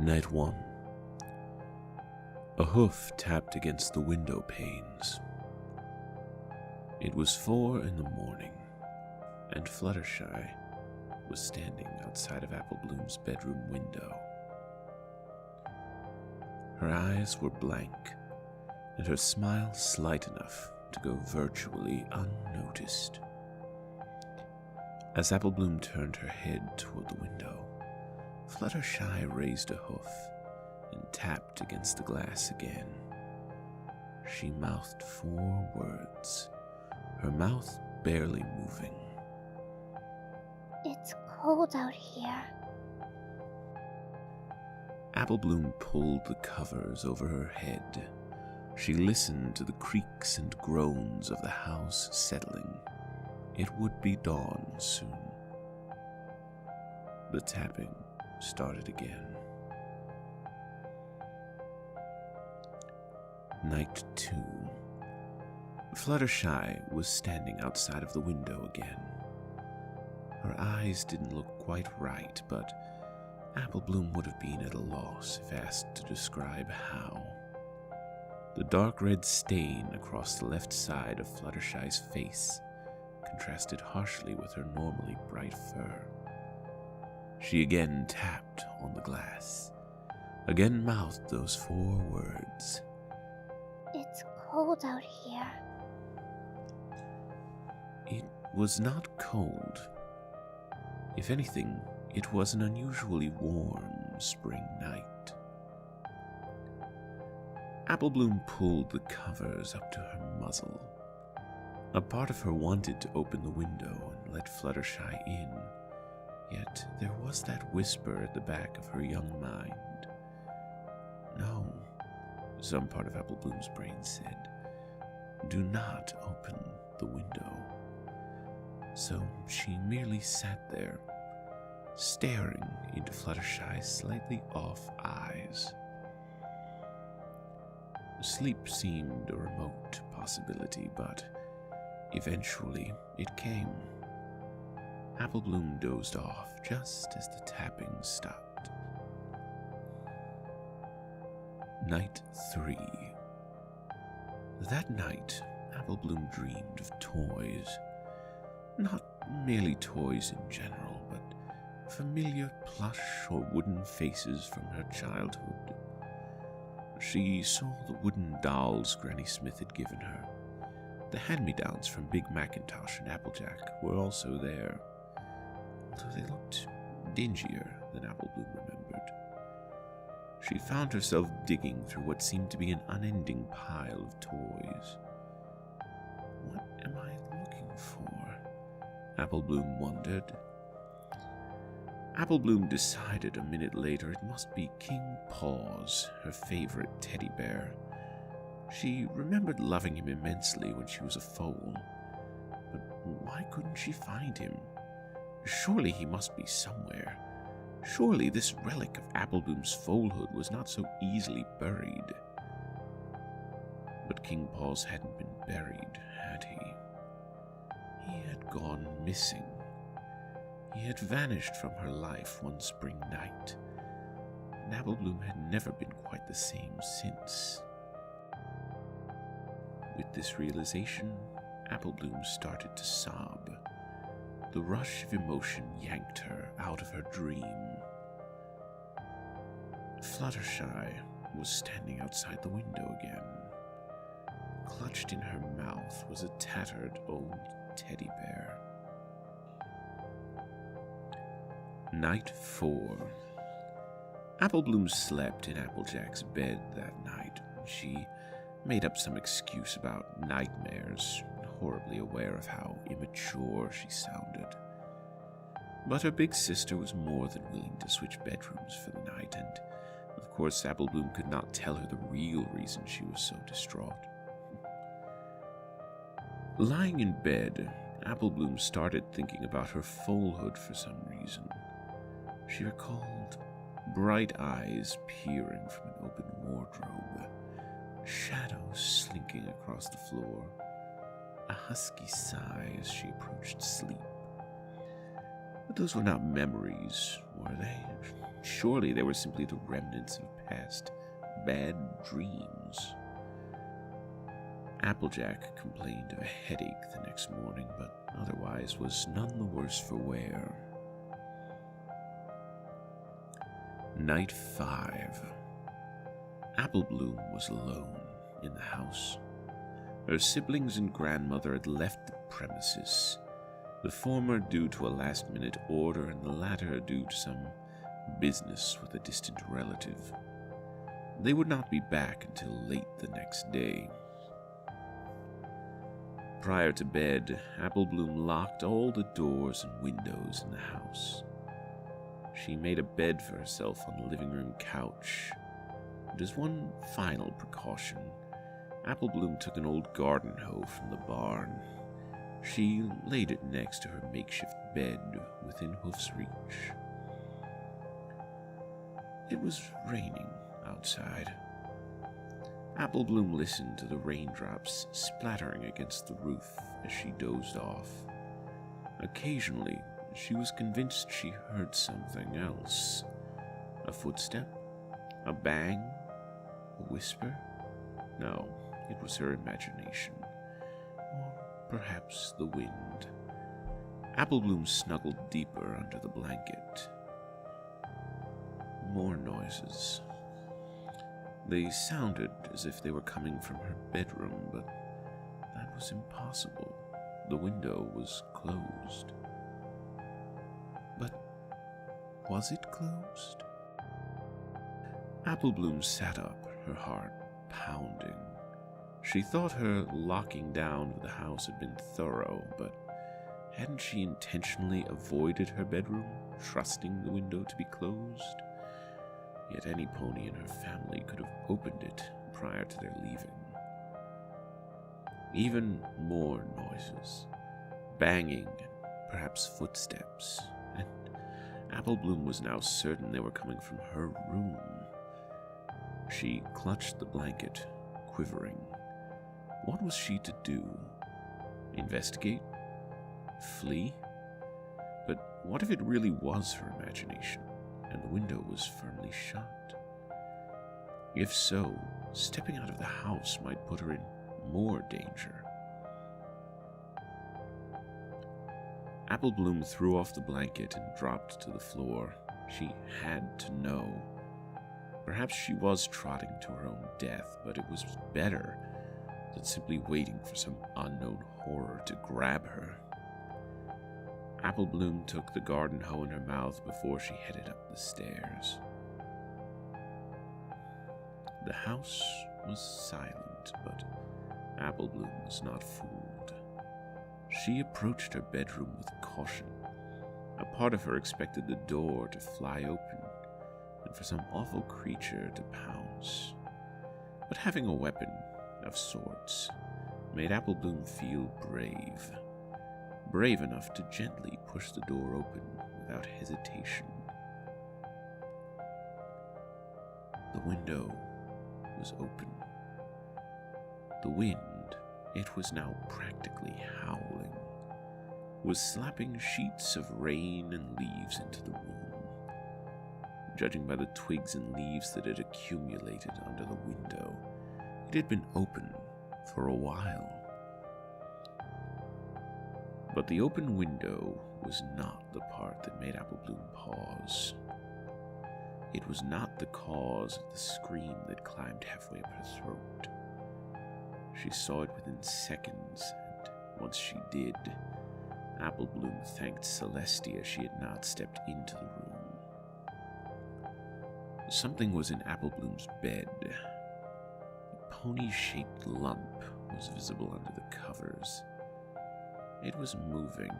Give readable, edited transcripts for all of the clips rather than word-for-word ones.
Night 1. A hoof tapped against the window panes. It was 4 in the morning, and Fluttershy was standing outside of Apple Bloom's bedroom window. Her eyes were blank, and her smile slight enough to go virtually unnoticed. As Apple Bloom turned her head toward the window, Fluttershy raised a hoof and tapped against the glass again. She mouthed 4 words, her mouth barely moving. It's cold out here. Apple Bloom pulled the covers over her head. She listened to the creaks and groans of the house settling. It would be dawn soon. The tapping started again. Night 2. Fluttershy was standing outside of the window again. Her eyes didn't look quite right, but Apple Bloom would have been at a loss if asked to describe how. The dark red stain across the left side of Fluttershy's face contrasted harshly with her normally bright fur. She again tapped on the glass, again mouthed those 4 words. It's cold out here. It was not cold. If anything, it was an unusually warm spring night. Apple Bloom pulled the covers up to her muzzle. A part of her wanted to open the window and let Fluttershy in, yet there was that whisper at the back of her young mind. No, some part of Apple Bloom's brain said, do not open the window. So she merely sat there, staring into Fluttershy's slightly off eyes. Sleep seemed a remote possibility, but eventually it came. Apple Bloom dozed off just as the tapping stopped. Night 3. That night, Apple Bloom dreamed of toys. Not merely toys in general, but familiar plush or wooden faces from her childhood. She saw the wooden dolls Granny Smith had given her. The hand-me-downs from Big Macintosh and Applejack were also there, although they looked dingier than Apple Bloom remembered. She found herself digging through what seemed to be an unending pile of toys. What am I looking for? Apple Bloom wondered. Apple Bloom decided a minute later it must be King Paws, her favorite teddy bear. She remembered loving him immensely when she was a foal. But why couldn't she find him? Surely he must be somewhere. Surely this relic of Apple Bloom's foalhood was not so easily buried. But King Paws hadn't been buried, had he? He had gone missing. He had vanished from her life one spring night, and Apple Bloom had never been quite the same since. With this realization, Apple Bloom started to sob. The rush of emotion yanked her out of her dream. Fluttershy was standing outside the window again. Clutched in her mouth was a tattered old teddy bear. Night 4. Apple Bloom slept in Applejack's bed that night. She made up some excuse about nightmares, horribly aware of how immature she sounded. But her big sister was more than willing to switch bedrooms for the night, and of course Apple Bloom could not tell her the real reason she was so distraught. Lying in bed, Apple Bloom started thinking about her foalhood for some reason. She recalled bright eyes peering from an open wardrobe, shadows slinking across the floor, a husky sigh as she approached sleep. But those were not memories were they? Surely they were simply the remnants of past bad dreams. Applejack complained of a headache the next morning, but otherwise was none the worse for wear. Night 5. Applebloom was alone in the house. Her siblings and grandmother had left the premises, the former due to a last-minute order and the latter due to some business with a distant relative. They would not be back until late the next day. Prior to bed, Applebloom locked all the doors and windows in the house. She made a bed for herself on the living room couch, and as one final precaution, Applebloom took an old garden hoe from the barn. She laid it next to her makeshift bed within hoof's reach. It was raining outside. Applebloom listened to the raindrops splattering against the roof as she dozed off. Occasionally, she was convinced she heard something else. A footstep? A bang? A whisper? No, it was her imagination. Or perhaps the wind. Applebloom snuggled deeper under the blanket. More noises. They sounded as if they were coming from her bedroom, but that was impossible. The window was closed. But was it closed? Applebloom sat up, her heart pounding. She thought her locking down of the house had been thorough, but hadn't she intentionally avoided her bedroom, trusting the window to be closed? Yet any pony in her family could have opened it prior to their leaving. Even more noises, banging, and perhaps footsteps, and Applebloom was now certain they were coming from her room. She clutched the blanket, quivering. What was she to do? Investigate? Flee? But what if it really was her imagination, and the window was firmly shut? If so, stepping out of the house might put her in more danger. Applebloom threw off the blanket and dropped to the floor. She had to know. Perhaps she was trotting to her own death, but it was better than simply waiting for some unknown horror to grab her. Applebloom took the garden hoe in her mouth before she headed up the stairs. The house was silent, but Applebloom was not fooled. She approached her bedroom with caution. A part of her expected the door to fly open and for some awful creature to pounce. But having a weapon of sorts made Applebloom feel brave. Brave enough to gently push the door open without hesitation. The window was open. The wind, it was now practically howling, was slapping sheets of rain and leaves into the room. Judging by the twigs and leaves that had accumulated under the window, it had been open for a while. But the open window was not the part that made Applebloom pause. It was not the cause of the scream that climbed halfway up her throat. She saw it within seconds, and once she did, Applebloom thanked Celestia she had not stepped into the room. Something was in Applebloom's bed. A pony-shaped lump was visible under the covers. It was moving,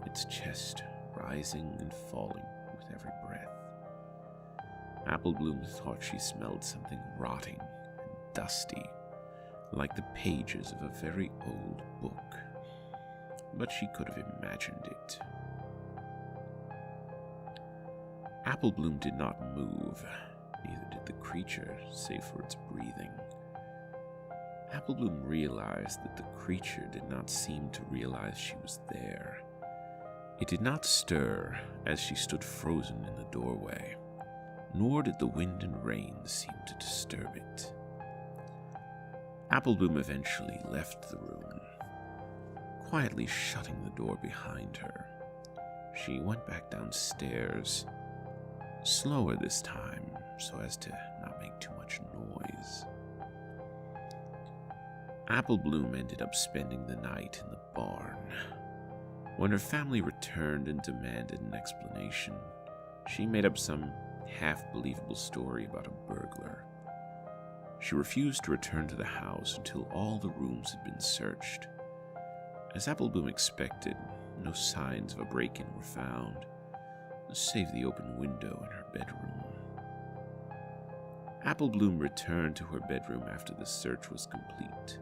its chest rising and falling with every breath. Applebloom thought she smelled something rotting and dusty, like the pages of a very old book, but she could have imagined it. Applebloom did not move, neither did the creature, save for its breathing. Applebloom realized that the creature did not seem to realize she was there. It did not stir as she stood frozen in the doorway, nor did the wind and rain seem to disturb it. Applebloom eventually left the room, quietly shutting the door behind her. She went back downstairs, slower this time, so as to not make too much noise. Applebloom ended up spending the night in the barn. When her family returned and demanded an explanation, she made up some half-believable story about a burglar. She refused to return to the house until all the rooms had been searched. As Applebloom expected, no signs of a break-in were found, save the open window in her bedroom. Applebloom returned to her bedroom after the search was complete.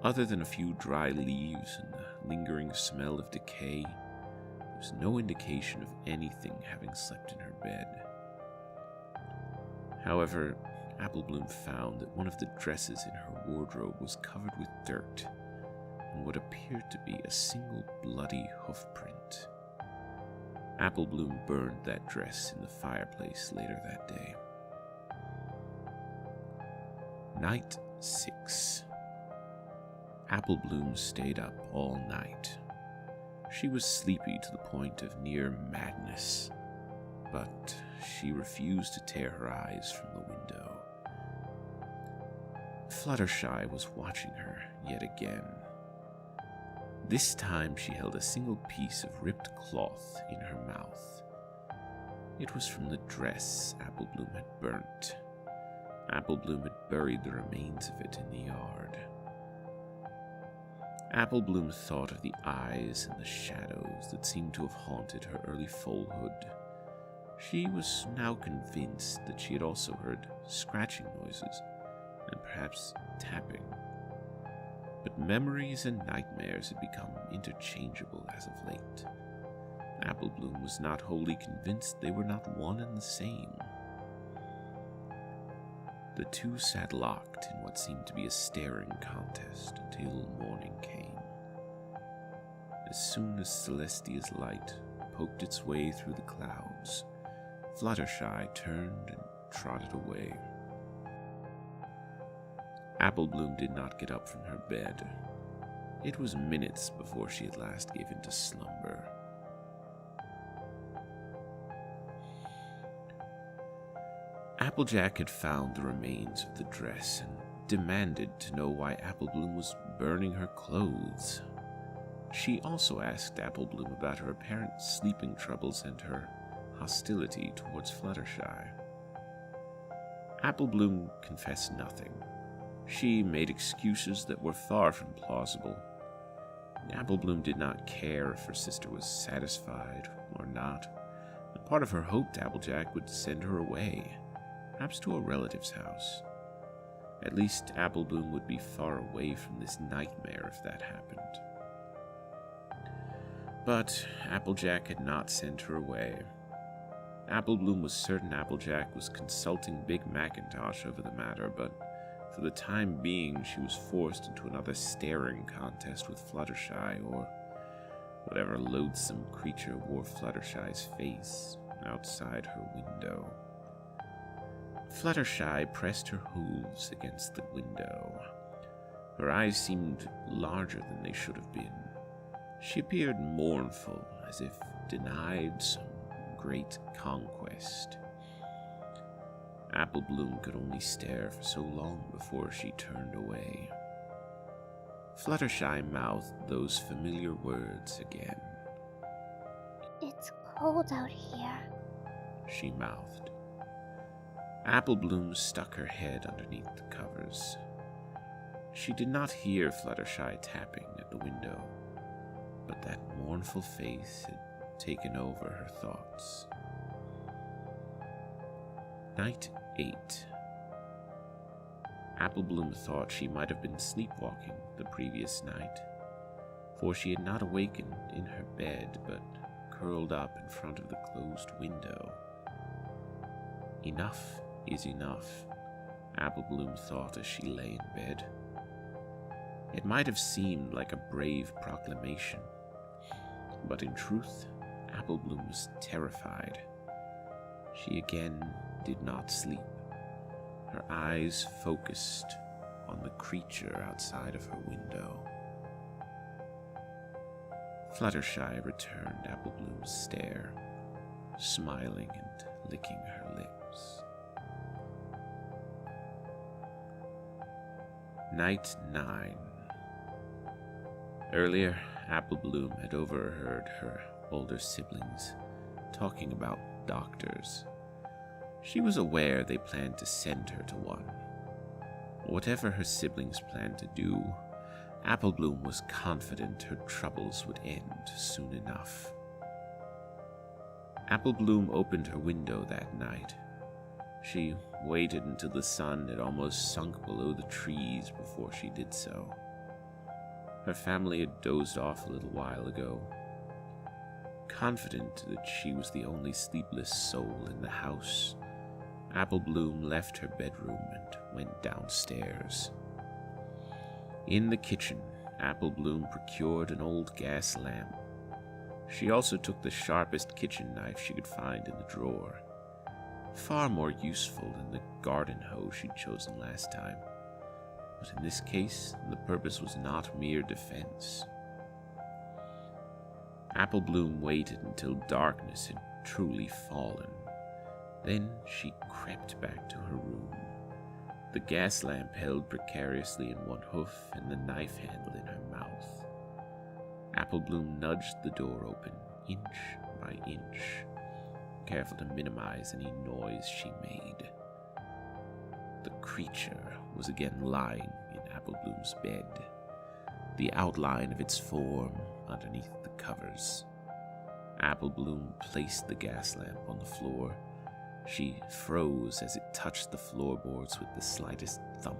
Other than a few dry leaves and the lingering smell of decay, there was no indication of anything having slept in her bed. However, Applebloom found that one of the dresses in her wardrobe was covered with dirt and what appeared to be a single bloody hoofprint. Applebloom burned that dress in the fireplace later that day. Night 6. Applebloom stayed up all night. She was sleepy to the point of near madness, but she refused to tear her eyes from the window. Fluttershy was watching her yet again. This time she held a single piece of ripped cloth in her mouth. It was from the dress Applebloom had burnt. Applebloom had buried the remains of it in the yard. Applebloom thought of the eyes and the shadows that seemed to have haunted her early foalhood. She was now convinced that she had also heard scratching noises and perhaps tapping. But memories and nightmares had become interchangeable as of late. Applebloom was not wholly convinced they were not one and the same. The two sat locked in what seemed to be a staring contest until morning came. As soon as Celestia's light poked its way through the clouds, Fluttershy turned and trotted away. Applebloom did not get up from her bed. It was minutes before she at last gave into slumber. Applejack had found the remains of the dress and demanded to know why Applebloom was burning her clothes. She also asked Applebloom about her apparent sleeping troubles and her hostility towards Fluttershy. Applebloom confessed nothing. She made excuses that were far from plausible. Applebloom did not care if her sister was satisfied or not, and part of her hoped Applejack would send her away, perhaps to a relative's house. At least Applebloom would be far away from this nightmare if that happened. But Applejack had not sent her away. Applebloom was certain Applejack was consulting Big Macintosh over the matter, but for the time being she was forced into another staring contest with Fluttershy, or whatever loathsome creature wore Fluttershy's face outside her window. Fluttershy pressed her hooves against the window. Her eyes seemed larger than they should have been. She appeared mournful, as if denied some great conquest. Applebloom could only stare for so long before she turned away. Fluttershy mouthed those familiar words again. It's cold out here, she mouthed. Applebloom stuck her head underneath the covers. She did not hear Fluttershy tapping at the window, but that mournful face had taken over her thoughts. Night 8. Applebloom thought she might have been sleepwalking the previous night, for she had not awakened in her bed, but curled up in front of the closed window. Enough is enough, Applebloom thought as she lay in bed. It might have seemed like a brave proclamation, But in truth, Apple Bloom was terrified. She again did not sleep, her eyes focused on the creature outside of her window. Fluttershy returned Apple Bloom's stare, smiling and licking her lips. Night 9. Earlier, Apple Bloom had overheard her older siblings talking about doctors. She was aware they planned to send her to one. Whatever her siblings planned to do, Apple Bloom was confident her troubles would end soon enough. Apple Bloom opened her window that night. She waited until the sun had almost sunk below the trees before she did so. Her family had dozed off a little while ago. Confident that she was the only sleepless soul in the house, Apple Bloom left her bedroom and went downstairs. In the kitchen, Apple Bloom procured an old gas lamp. She also took the sharpest kitchen knife she could find in the drawer. Far more useful than the garden hoe she'd chosen last time. But in this case, the purpose was not mere defense. Apple Bloom waited until darkness had truly fallen. Then she crept back to her room, the gas lamp held precariously in one hoof and the knife handle in her mouth. Apple Bloom nudged the door open, inch by inch, careful to minimize any noise she made. The creature was again lying in Apple Bloom's bed, the outline of its form underneath the covers. Apple Bloom placed the gas lamp on the floor. She froze as it touched the floorboards with the slightest thump.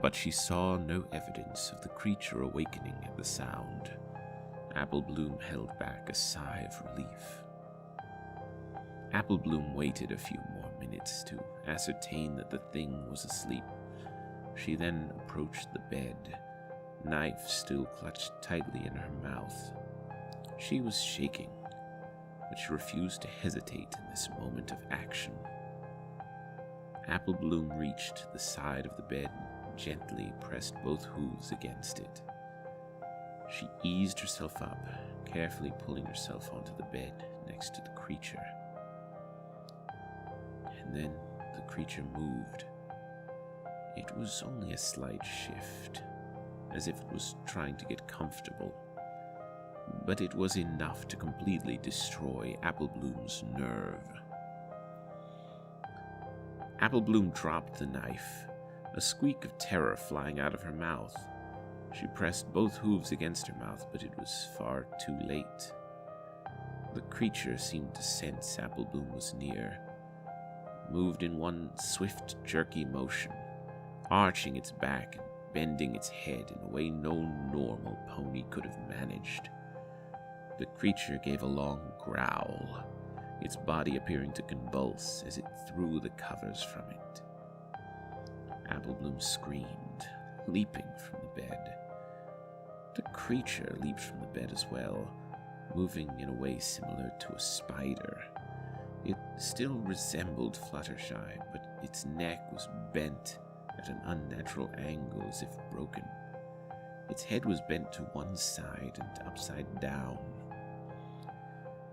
But she saw no evidence of the creature awakening at the sound. Apple Bloom held back a sigh of relief. Apple Bloom waited a few more minutes to ascertain that the thing was asleep. She then approached the bed, knife still clutched tightly in her mouth. She was shaking, but she refused to hesitate in this moment of action. Apple Bloom reached the side of the bed and gently pressed both hooves against it. She eased herself up, carefully pulling herself onto the bed next to the creature. And then the creature moved. It was only a slight shift, as if it was trying to get comfortable. But it was enough to completely destroy Apple Bloom's nerve. Apple Bloom dropped the knife, a squeak of terror flying out of her mouth. She pressed both hooves against her mouth, but it was far too late. The creature seemed to sense Apple Bloom was near, moved in one swift, jerky motion, arching its back and bending its head in a way no normal pony could have managed. The creature gave a long growl, its body appearing to convulse as it threw the covers from it. Apple Bloom screamed, leaping from the bed. The creature leaped from the bed as well, moving in a way similar to a spider. It still resembled Fluttershy, but its neck was bent at an unnatural angle as if broken. Its head was bent to one side and upside down.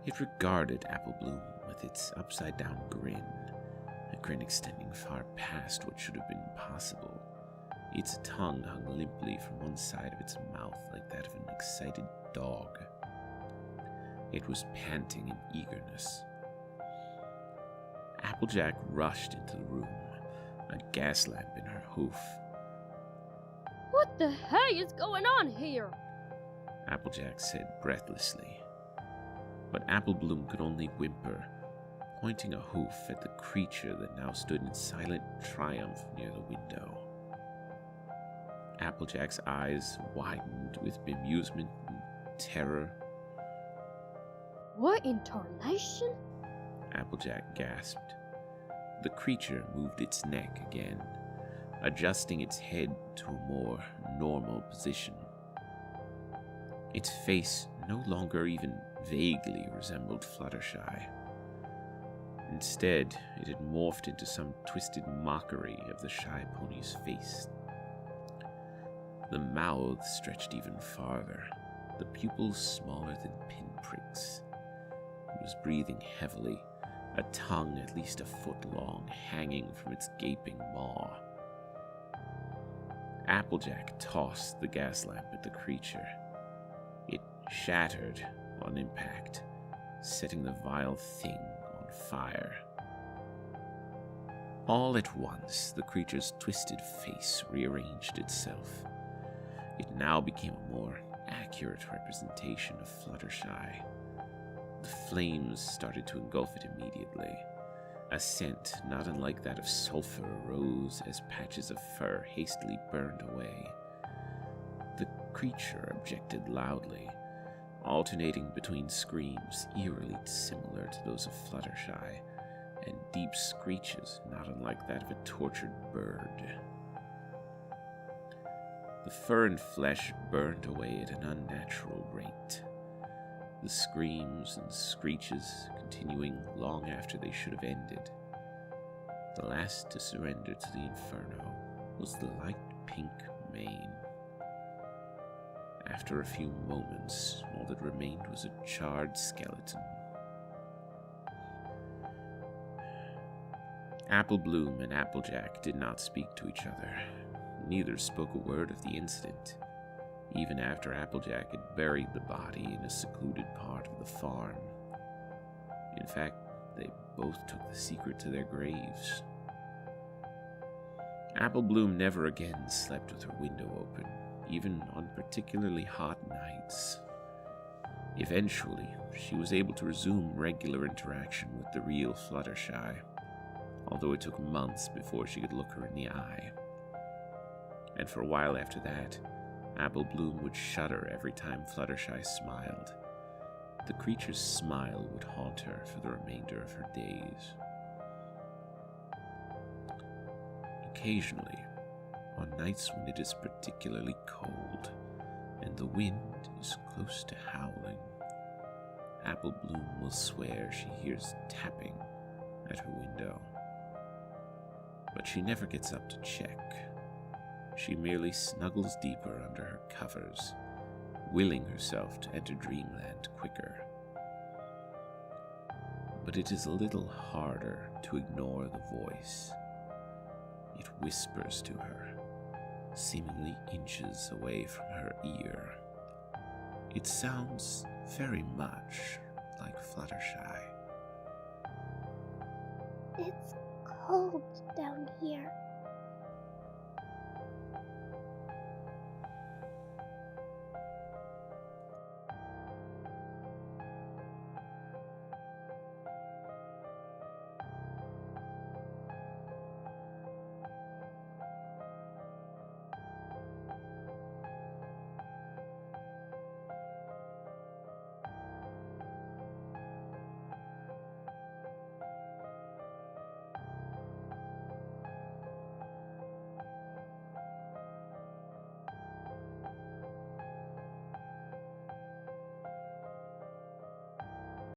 It regarded Apple Bloom with its upside-down grin, a grin extending far past what should have been possible. Its tongue hung limply from one side of its mouth like that of an excited dog. It was panting in eagerness. Applejack rushed into the room, a gas lamp in her hoof. What the hey is going on here? Applejack said breathlessly. But Apple Bloom could only whimper, pointing a hoof at the creature that now stood in silent triumph near the window. Applejack's eyes widened with bemusement and terror. What in tarnation? Applejack gasped. The creature moved its neck again, adjusting its head to a more normal position. Its face no longer even vaguely resembled Fluttershy. Instead, it had morphed into some twisted mockery of the shy pony's face. The mouth stretched even farther, the pupils smaller than pinpricks. It was breathing heavily, a tongue at least a foot long hanging from its gaping maw. Applejack tossed the gas lamp at the creature. It shattered on impact, setting the vile thing on fire. All at once, the creature's twisted face rearranged itself. It now became a more accurate representation of Fluttershy. The flames started to engulf it immediately. A scent not unlike that of sulfur rose as patches of fur hastily burned away. The creature objected loudly, alternating between screams eerily similar to those of Fluttershy and deep screeches not unlike that of a tortured bird. The fur and flesh burned away at an unnatural rate, the screams and screeches continuing long after they should have ended. The last to surrender to the inferno was the light pink mane. After a few moments, all that remained was a charred skeleton. Apple Bloom and Applejack did not speak to each other. Neither spoke a word of the incident, even after Applejack had buried the body in a secluded part of the farm. In fact, they both took the secret to their graves. Apple Bloom never again slept with her window open, even on particularly hot nights. Eventually, she was able to resume regular interaction with the real Fluttershy, although it took months before she could look her in the eye. And for a while after that, Apple Bloom would shudder every time Fluttershy smiled. The creature's smile would haunt her for the remainder of her days. Occasionally, on nights when it is particularly cold and the wind is close to howling, Apple Bloom will swear she hears tapping at her window. But she never gets up to check. She merely snuggles deeper under her covers, willing herself to enter dreamland quicker. But it is a little harder to ignore the voice. It whispers to her, seemingly inches away from her ear. It sounds very much like Fluttershy. It's cold down here.